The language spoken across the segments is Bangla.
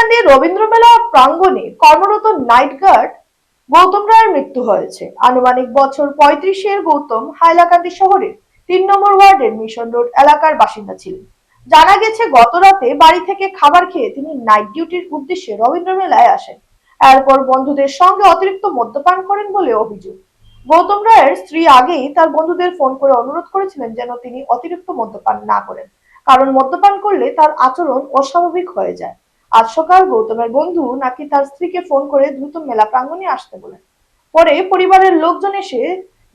হাইলাকান্দি রবীন্দ্র মেলা প্রাঙ্গণে কর্মরত নাইট গার্ড গৌতম রায়ের মৃত্যু হয়েছে। আনুমানিক বছর 35-এর গৌতম হাইলাকান্দি শহরের 3 নম্বর ওয়ার্ডের মিশন রোড এলাকার বাসিন্দা ছিলেন। জানা গেছে গত রাতে বাড়ি থেকে খাবার খেয়ে তিনি নাইট ডিউটির উদ্দেশ্যে রবীন্দ্র মেলায় আসেন। এরপর বন্ধুদের সঙ্গে অতিরিক্ত মদ্যপান করেন বলে অভিযোগ। গৌতম রায়ের স্ত্রী আগেই তার বন্ধুদের ফোন করে অনুরোধ করেছিলেন যেন তিনি অতিরিক্ত মদ্যপান না করেন, কারণ মদ্যপান করলে তার আচরণ অস্বাভাবিক হয়ে যায়। আজ সকাল গৌতমের বন্ধু নাকি তার স্ত্রীকে ফোন করে দ্রুত মেলা প্রাঙ্গণে আসতে বলেন। পরে পরিবারের লোকজন এসে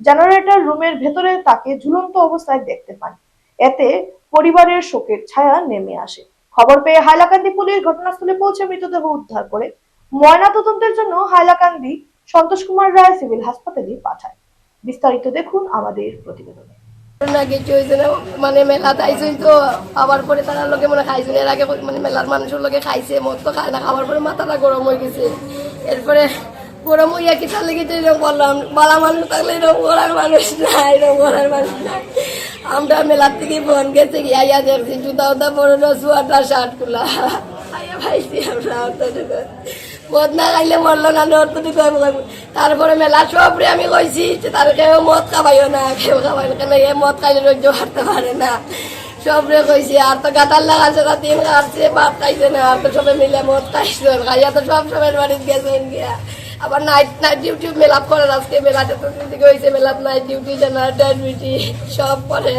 জেনারেটর রুমের ভেতরে তাকে ঝুলন্ত অবস্থায় দেখতে পান। এতে পরিবারের শোকের ছায়া নেমে আসে। খবর পেয়ে হাইলাকান্দি পুলিশ ঘটনাস্থলে পৌঁছে মৃতদেহ উদ্ধার করে ময়নাতদন্তের জন্য হাইলাকান্দি সন্তোষ কুমার রায় সিভিল হাসপাতালে পাঠায়। বিস্তারিত দেখুন আমাদের প্রতিবেদনে। না কিছু হয়েছে না, মানে মেলাতে আইসই তো আবার পরে তারা লোকে মনে খাইছে এর আগে, মানে মেলার মানুষের লোকে খাইছে, মদ তো খায় না, খাওয়ার পরে মাথাটা গরম হয়ে গেছে। এরপরে গরম হইয়া কি তার লেগেছে এরকম বললাম, বালা মানুষ থাকলে এরকম করার মানুষ না, এরকম করার মানুষ না। আমরা মেলার থেকে ফোন গেছে কি আইয়া দেখছি জুতা উতা পড়ানো, সোয়াটার শার্ট খুলা আইয়া ভাইছি আমরা অতটুকু। মদ না খাইলে মরলো না, অতটুকু আমি খাইব। তারপরে মেলা সবরে আমি কইছি যে তার কেউ মদ খাবাইও না, কেউ খাবাই না, কেন এ মদ খাইলে সহ্য করতে পারে না, সবরে কইছি। আর তো গাতার লাগাছে না, দিন কাটছে, ভাত খাইছে না, আর তো সবাই মিলে মদ খাইছে, খাইয়া তো সব সবের বাড়িতে গেছেন গিয়া। আবার নাইট নাইট ডিউটি মেলাপ করেন, আজকে মেলাতে তো হয়েছে, মেলাপ নাইট ডিউটি, জেনারেটর ডিউটি সব করে।